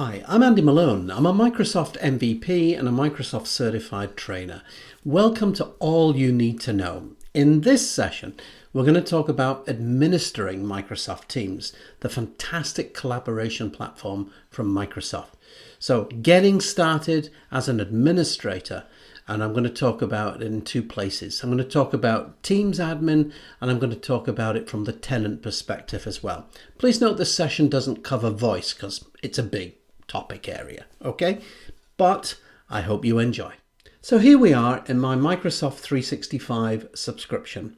Hi, I'm Andy Malone. I'm a Microsoft MVP and a Microsoft Certified Trainer. Welcome to All You Need to Know. In this session, we're going to talk about administering Microsoft Teams, the fantastic collaboration platform from Microsoft. So getting started as an administrator, and I'm going to talk about it in two places. I'm going to talk about Teams admin, and I'm going to talk about it from the tenant perspective as well. Please note this session doesn't cover voice because it's a big topic area, okay? But I hope you enjoy. So here we are in my Microsoft 365 subscription.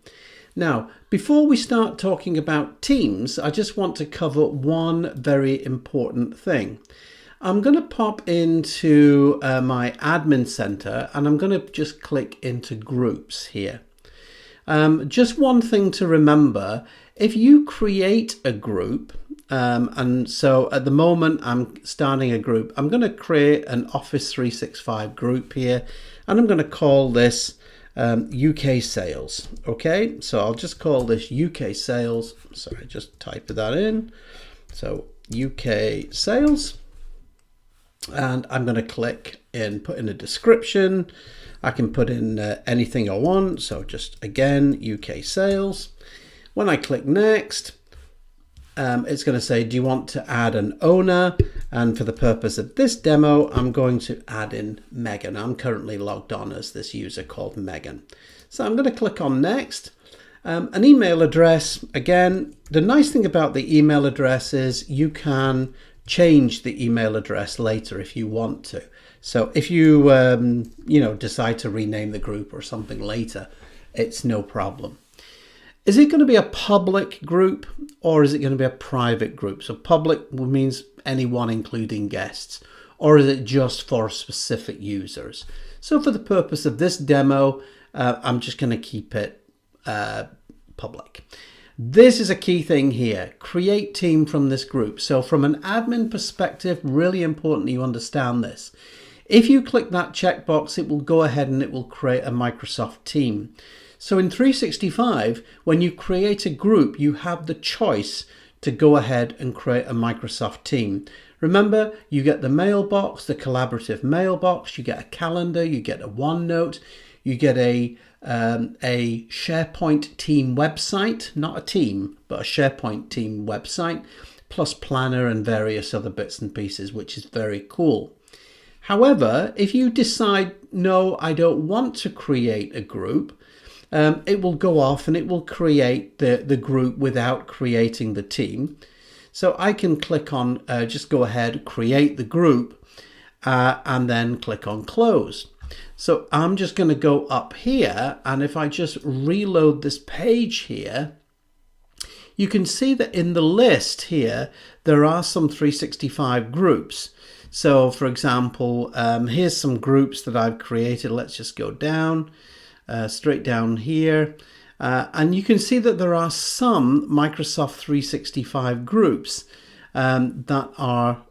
Now, before we start talking about Teams, I just want to cover one very important thing. I'm going to pop into my admin center and I'm going to just click into groups here. Just one thing to remember, if you create a group, and so at the moment I'm starting a group, I'm going to create an Office 365 group here and I'm going to call this UK sales. Okay, so I'll just call this UK sales. Sorry, just type that in. So UK sales. And I'm going to click in, put in a description. I can put in anything I want. So just again, UK sales. When I click next, it's going to say, do you want to add an owner? And for the purpose of this demo, I'm going to add in Megan. I'm currently logged on as this user called Megan. So I'm going to click on next. An email address. Again, the nice thing about the email address is you can change the email address later if you want to. So if you decide to rename the group or something later, it's no problem. Is it going to be a public group or is it going to be a private group? So public means anyone including guests, or is it just for specific users? So for the purpose of this demo, I'm just going to keep it public. This is a key thing here. Create team from this group. So from an admin perspective, really important you understand this. If you click that checkbox, it will go ahead and it will create a Microsoft team. So in 365, when you create a group, you have the choice to go ahead and create a Microsoft team. Remember, you get the mailbox, the collaborative mailbox, you get a calendar, you get a OneNote, you get a SharePoint team website, not a team, but a SharePoint team website, plus planner and various other bits and pieces, which is very cool. However, if you decide, no, I don't want to create a group, it will go off and it will create the group without creating the team. So I can click on, just go ahead, create the group, and then click on close. So I'm just going to go up here, and if I just reload this page here, you can see that in the list here, there are some 365 groups. So for example, here's some groups that I've created. Let's just go down, straight down here. And you can see that there are some Microsoft 365 groups that are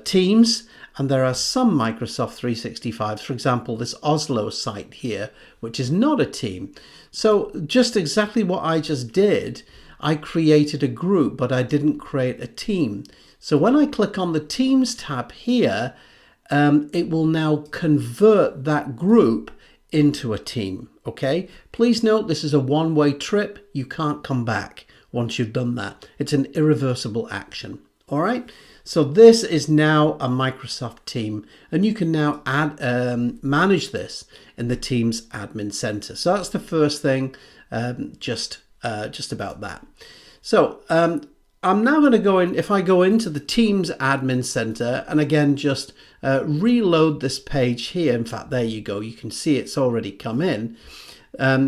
teams, and there are some Microsoft 365s, for example, this Oslo site here, which is not a team. So just exactly what I just did, I created a group, but I didn't create a team. So when I click on the Teams tab here, it will now convert that group into a team, okay? Please note this is a one-way trip. You can't come back once you've done that. It's an irreversible action, all right? So this is now a Microsoft team, and you can now manage this in the Teams admin center. So that's the first thing, just about that. So I'm now going to go in, if I go into the Teams admin center, and again, just reload this page here. In fact, there you go. You can see it's already come in.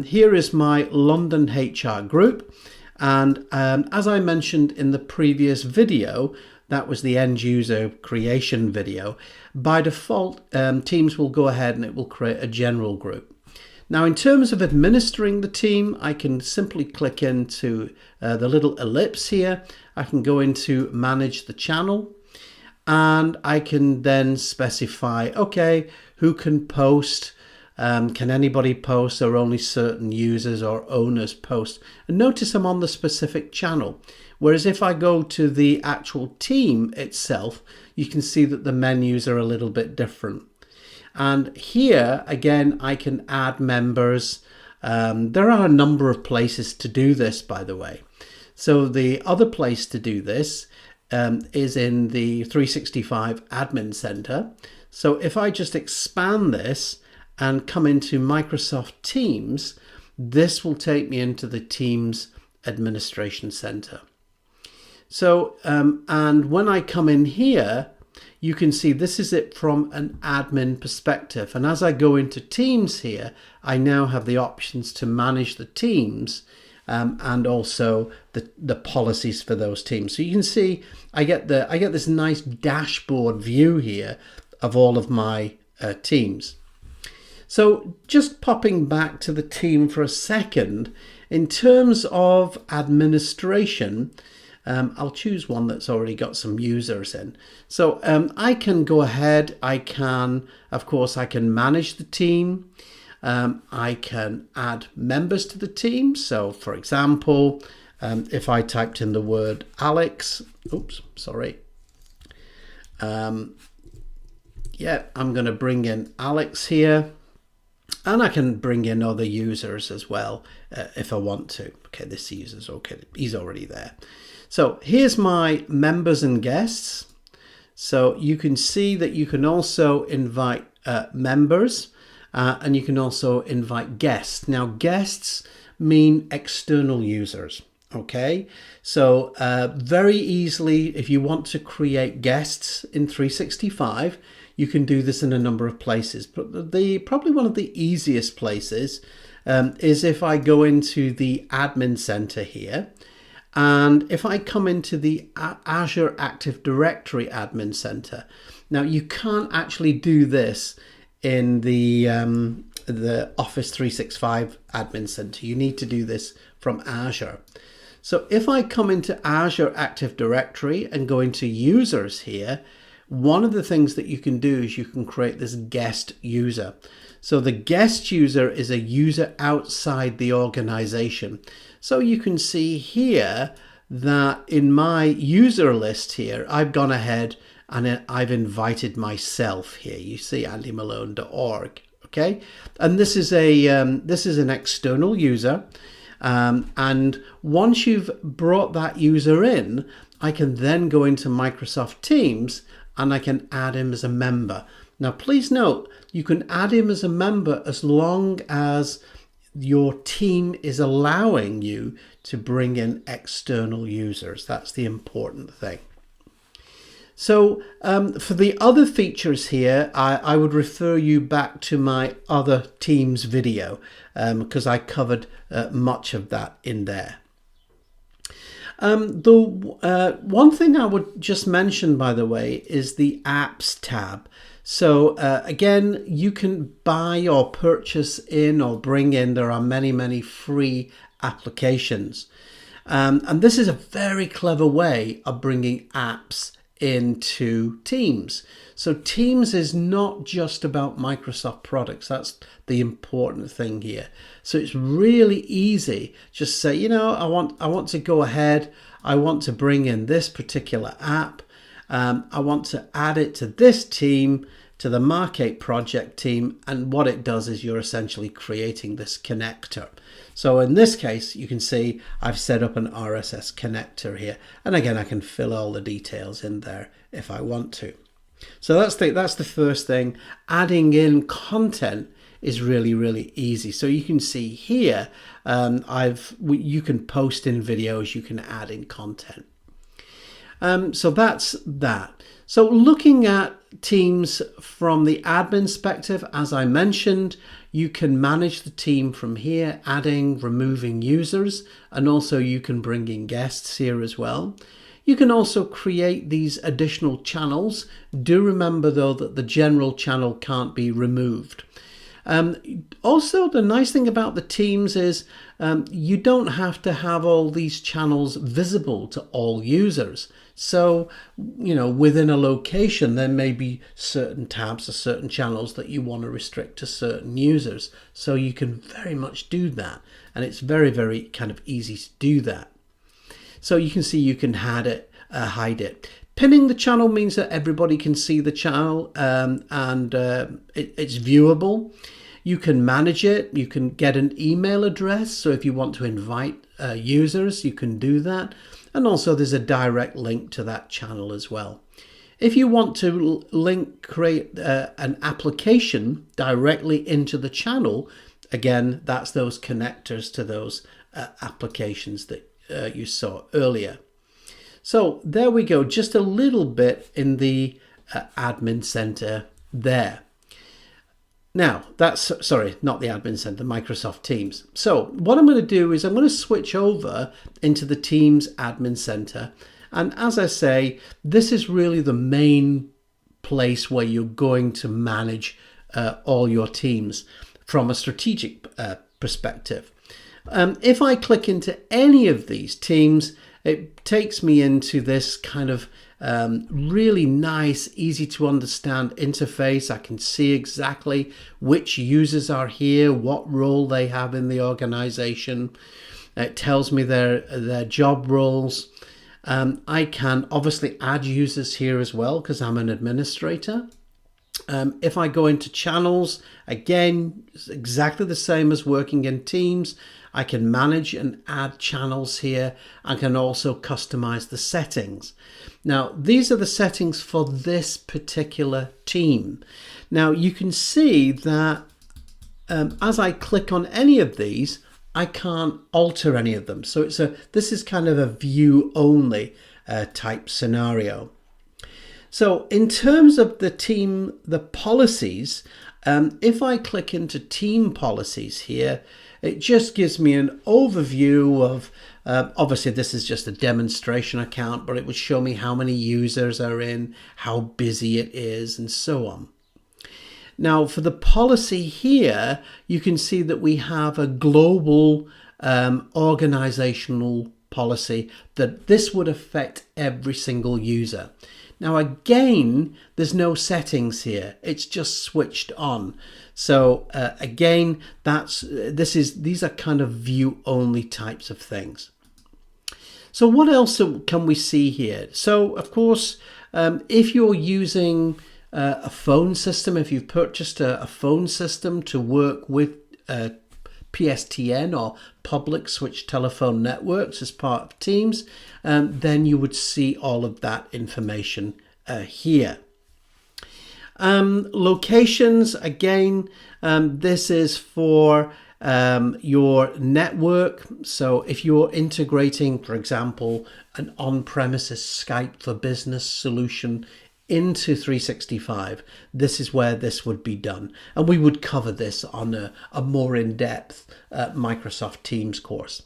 Here is my London HR group. And as I mentioned in the previous video, that was the end user creation video. By default, Teams will go ahead and it will create a general group. Now, in terms of administering the team, I can simply click into the little ellipse here. I can go into manage the channel, and I can then specify, okay, who can post Can anybody post, or only certain users or owners post? And notice I'm on the specific channel. Whereas if I go to the actual team itself, you can see that the menus are a little bit different. And here, again, I can add members. There are a number of places to do this, by the way. So the other place to do this is in the 365 Admin Center. So if I just expand this and come into Microsoft Teams, this will take me into the Teams Administration Center. So, and when I come in here, you can see this is it from an admin perspective. And as I go into Teams here, I now have the options to manage the teams and also the policies for those teams. So you can see I get this nice dashboard view here of all of my teams. So just popping back to the team for a second, in terms of administration, I'll choose one that's already got some users in. So I can go ahead, of course, I can manage the team. I can add members to the team. So for example, if I typed in the word Alex, yeah, I'm going to bring in Alex here. And I can bring in other users as well if I want to. Okay, this user's okay, he's already there. So here's my members and guests. So you can see that you can also invite members and you can also invite guests. Now guests mean external users. Okay, so very easily, if you want to create guests in 365, you can do this in a number of places. But probably one of the easiest places is if I go into the Admin Center here. And if I come into the Azure Active Directory Admin Center, now you can't actually do this in the Office 365 Admin Center. You need to do this from Azure. So if I come into Azure Active Directory and go into users here, one of the things that you can do is you can create this guest user. So the guest user is a user outside the organization. So you can see here that in my user list here, I've gone ahead and I've invited myself here. You see andymalone.org, okay? And this is an external user. And once you've brought that user in, I can then go into Microsoft Teams and I can add him as a member. Now, please note, you can add him as a member as long as your team is allowing you to bring in external users. That's the important thing. So for the other features here, I would refer you back to my other Teams video because I covered much of that in there. The one thing I would just mention, by the way, is the Apps tab. So again, you can buy or purchase in or bring in. There are many free applications. And this is a very clever way of bringing apps into Teams. So Teams is not just about Microsoft products. That's the important thing here. So it's really easy. Just say, you know, I want to go ahead. I want to bring in this particular app. I want to add it to this team, to the Mark8 project team. And what it does is you're essentially creating this connector. So in this case, you can see I've set up an RSS connector here. And again, I can fill all the details in there if I want to. So that's the first thing. Adding in content is really easy. So you can see here, you can post in videos, you can add in content. So that's that. So looking at Teams from the admin perspective, as I mentioned, you can manage the team from here, adding, removing users, and also you can bring in guests here as well. You can also create these additional channels. Do remember though that the general channel can't be removed. Also, the nice thing about the Teams is you don't have to have all these channels visible to all users. So, within a location, there may be certain tabs or certain channels that you want to restrict to certain users. So you can very much do that. And it's very, very kind of easy to do that. So you can see you can hide it. Pinning the channel means that everybody can see the channel and it's viewable. You can manage it. You can get an email address. So if you want to invite users, you can do that. And also there's a direct link to that channel as well. If you want to create an application directly into the channel, again, that's those connectors to those applications that you saw earlier. So there we go, just a little bit in the admin center there. Now, that's, sorry, not the admin center, Microsoft Teams. So what I'm going to do is I'm going to switch over into the Teams admin center. And as I say, this is really the main place where you're going to manage all your teams from a strategic perspective. If I click into any of these teams, it takes me into this kind of really nice, easy to understand interface. I can see exactly which users are here, what role they have in the organization. It tells me their job roles. I can obviously add users here as well because I'm an administrator. If I go into channels, again, it's exactly the same as working in Teams. I can manage and add channels here. I can also customize the settings. Now, these are the settings for this particular team. Now, you can see that as I click on any of these, I can't alter any of them. So this is kind of a view only type scenario. So in terms of the policies, if I click into team policies here, it just gives me an overview of, obviously this is just a demonstration account, but it would show me how many users are in, how busy it is, and so on. Now for the policy here, you can see that we have a global organizational policy that this would affect every single user. Now again, there's no settings here. It's just switched on. So again, these are kind of view only types of things. So what else can we see here? So of course, if you're using a phone system, if you've purchased a phone system to work with PSTN or public switch telephone networks as part of Teams, then you would see all of that information here. Locations, again, this is for your network. So if you're integrating, for example, an on-premises Skype for Business solution into 365, this is where this would be done. And we would cover this on a more in-depth Microsoft Teams course.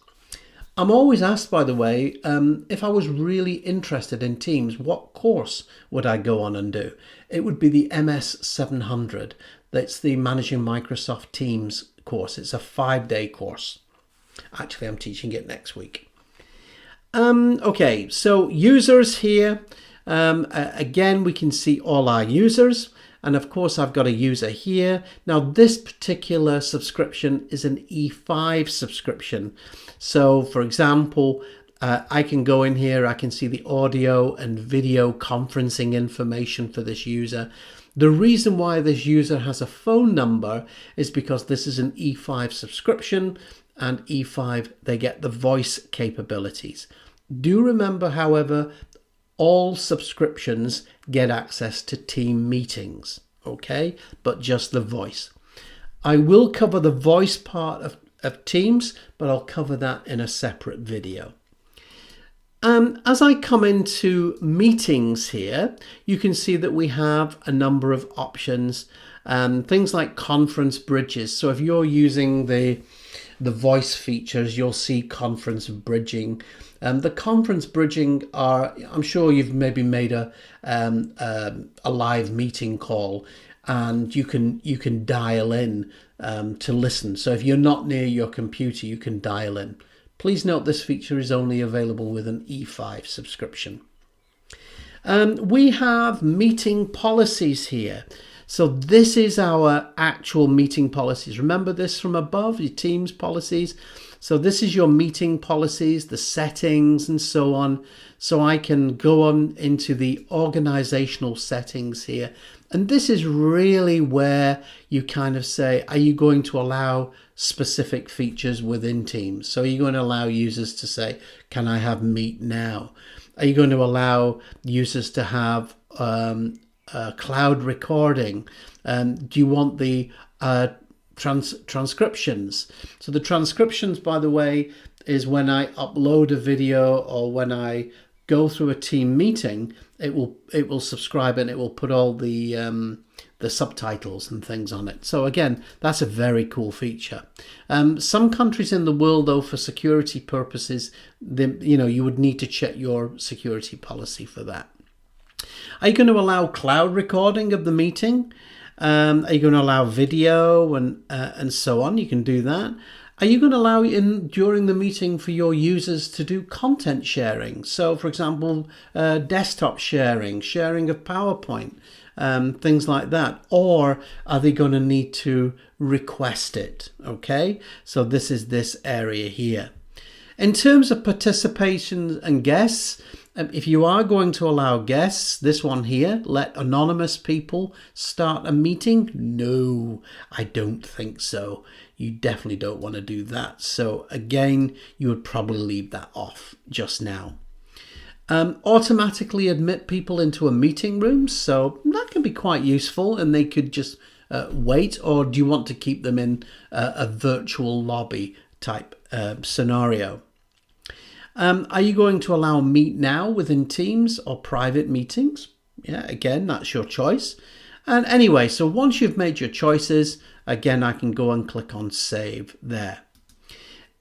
I'm always asked, by the way, if I was really interested in Teams, what course would I go on and do? It would be the MS 700. That's the Managing Microsoft Teams course. It's a 5-day course. Actually, I'm teaching it next week. Okay, so users here. Again, we can see all our users. And of course, I've got a user here. Now, this particular subscription is an E5 subscription. So, for example, I can go in here, I can see the audio and video conferencing information for this user. The reason why this user has a phone number is because this is an E5 subscription, and E5, they get the voice capabilities. Do remember, however, all subscriptions get access to team meetings, okay? But just the voice. I will cover the voice part of Teams, but I'll cover that in a separate video. As I come into meetings here, you can see that we have a number of options, things like conference bridges. So if you're using the voice features, you'll see conference bridging. The conference bridging are, I'm sure you've maybe made a live meeting call, and you can dial in to listen. So if you're not near your computer, you can dial in. Please note this feature is only available with an E5 subscription. We have meeting policies here. So this is our actual meeting policies. Remember this from above, your Teams policies. So this is your meeting policies, the settings and so on. So I can go on into the organizational settings here. And this is really where you kind of say, are you going to allow specific features within Teams? So are you going to allow users to say, can I have meet now? Are you going to allow users to have cloud recording? Do you want the transcriptions? So the transcriptions, by the way, is when I upload a video or when I go through a team meeting, it will subscribe and it will put all the subtitles and things on it. So again, that's a very cool feature. Some countries in the world, though, for security purposes, you would need to check your security policy for that. Are you going to allow cloud recording of the meeting? Are you going to allow video and so on? You can do that. Are you going to allow during the meeting for your users to do content sharing? So, for example, desktop sharing of PowerPoint, things like that. Or are they going to need to request it? Okay, so this is this area here. In terms of participation and guests, if you are going to allow guests, this one here, let anonymous people start a meeting. No, I don't think so. You definitely don't want to do that. So again, you would probably leave that off just now. Automatically admit people into a meeting room. So that can be quite useful, and they could just wait. Or do you want to keep them in a virtual lobby type scenario? Are you going to allow Meet Now within Teams or private meetings? Yeah, again, that's your choice. And anyway, so once you've made your choices, again, I can go and click on Save there.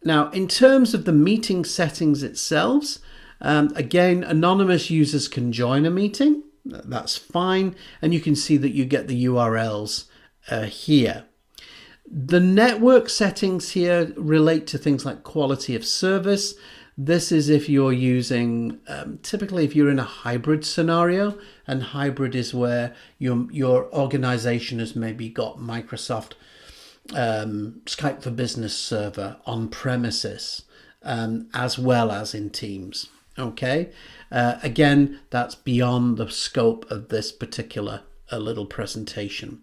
Now, in terms of the meeting settings itself, again, anonymous users can join a meeting. That's fine. And you can see that you get the URLs here. The network settings here relate to things like quality of service. This is if you're using, typically if you're in a hybrid scenario, and hybrid is where your organization has maybe got Microsoft Skype for Business server on premises, as well as in Teams. Okay, again, that's beyond the scope of this particular little presentation.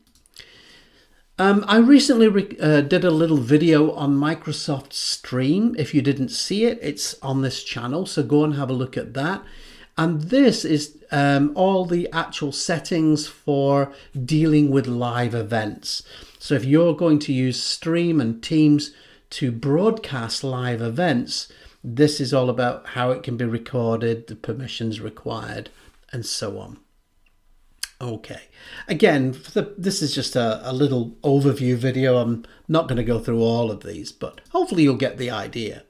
I recently did a little video on Microsoft Stream. If you didn't see it, it's on this channel, so go and have a look at that. And this is all the actual settings for dealing with live events. So if you're going to use Stream and Teams to broadcast live events, this is all about how it can be recorded, the permissions required, and so on. Okay, again, this is just a little overview video. I'm not going to go through all of these, but hopefully you'll get the idea.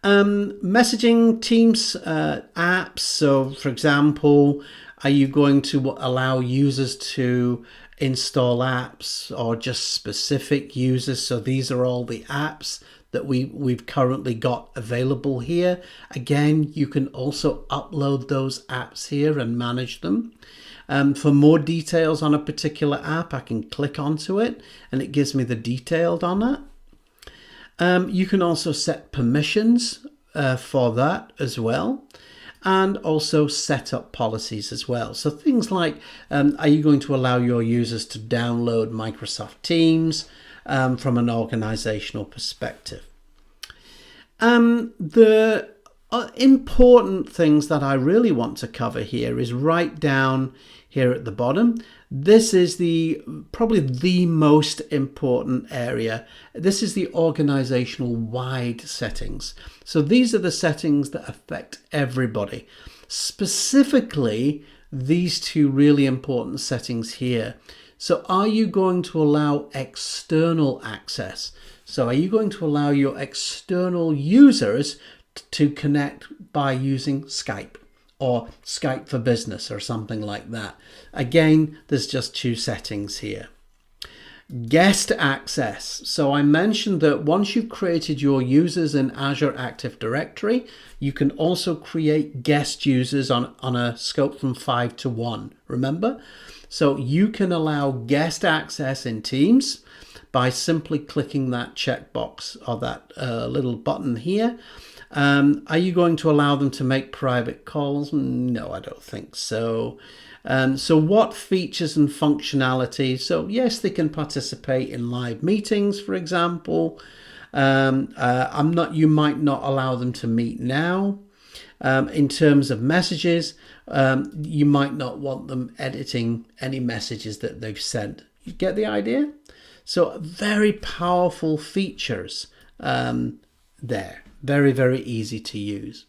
Messaging Teams apps. So, for example, are you going to allow users to install apps or just specific users? So these are all the apps that we've currently got available here. Again, you can also upload those apps here and manage them. For more details on a particular app, I can click onto it and it gives me the detailed on that. You can also set permissions for that as well, and also set up policies as well. So things like, are you going to allow your users to download Microsoft Teams from an organizational perspective? The important things that I really want to cover here is write down here at the bottom. This is probably the most important area. This is the organizational wide settings. So these are the settings that affect everybody. Specifically, these two really important settings here. So are you going to allow external access? So are you going to allow your external users to connect by using Skype or Skype for Business or something like that? Again, there's just two settings here. Guest access. So I mentioned that once you've created your users in Azure Active Directory, you can also create guest users on a scope from 5 to 1. Remember? So you can allow guest access in Teams by simply clicking that checkbox or that little button here. Are you going to allow them to make private calls? No, I don't think so. So what features and functionality? So yes, they can participate in live meetings, for example. You might not allow them to meet now. In terms of messages, you might not want them editing any messages that they've sent. You get the idea? So very powerful features there. Very, very easy to use.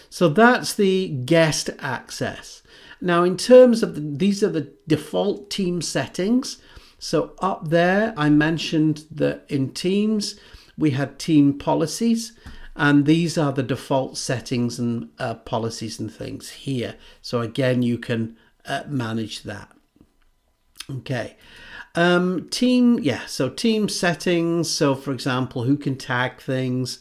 So that's the guest access. Now, in terms of these are the default team settings. So up there, I mentioned that in Teams, we had team policies, and these are the default settings and policies and things here. So again, you can manage that. Okay. So team settings. So for example, who can tag things?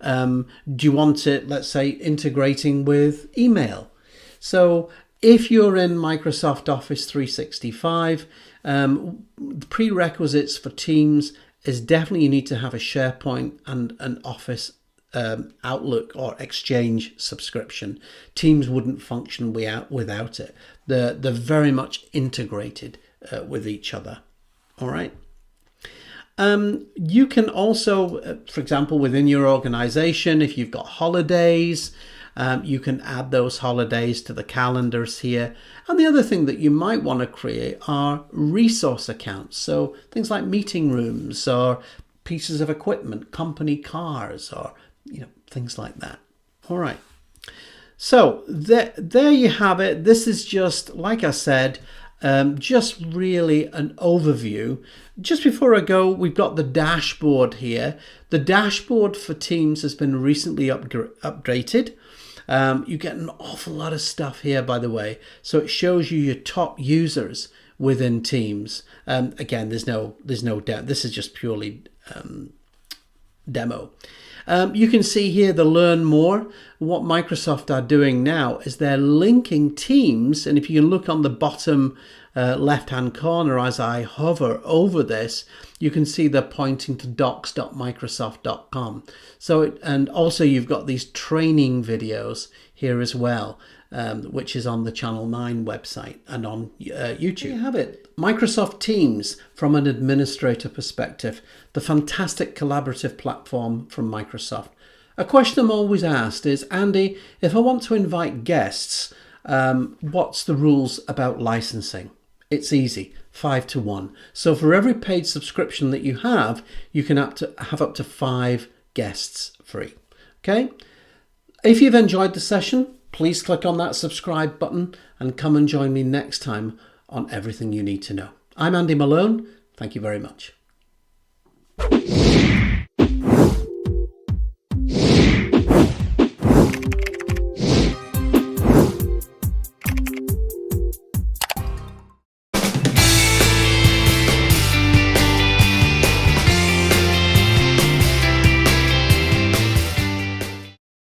Do you want it, let's say, integrating with email? So if you're in Microsoft Office 365, the prerequisites for Teams is definitely you need to have a SharePoint and an Office Outlook or Exchange subscription. Teams wouldn't function without it. They're very much integrated with each other. All right. You can also, for example, within your organization, if you've got holidays, you can add those holidays to the calendars here. And the other thing that you might want to create are resource accounts. So things like meeting rooms or pieces of equipment, company cars, or things like that. All right. So there you have it. This is just, like I said, just really an overview. Just before I go, we've got the dashboard here. The dashboard for Teams has been recently updated. You get an awful lot of stuff here, by the way. So it shows you your top users within Teams. Again, there's no demo. This is just purely demo. You can see here the learn more. What Microsoft are doing now is they're linking Teams, and if you can look on the bottom left-hand corner as I hover over this, you can see they're pointing to docs.microsoft.com. And also you've got these training videos here as well, which is on the Channel 9 website and on YouTube. There you have it. Microsoft Teams from an administrator perspective, the fantastic collaborative platform from Microsoft. A question I'm always asked is, Andy, if I want to invite guests, what's the rules about licensing? It's easy, 5 to 1. So for every paid subscription that you have, you can have up to 5 guests free. Okay? If you've enjoyed the session, please click on that subscribe button and come and join me next time on Everything You Need to Know. I'm Andy Malone. Thank you very much.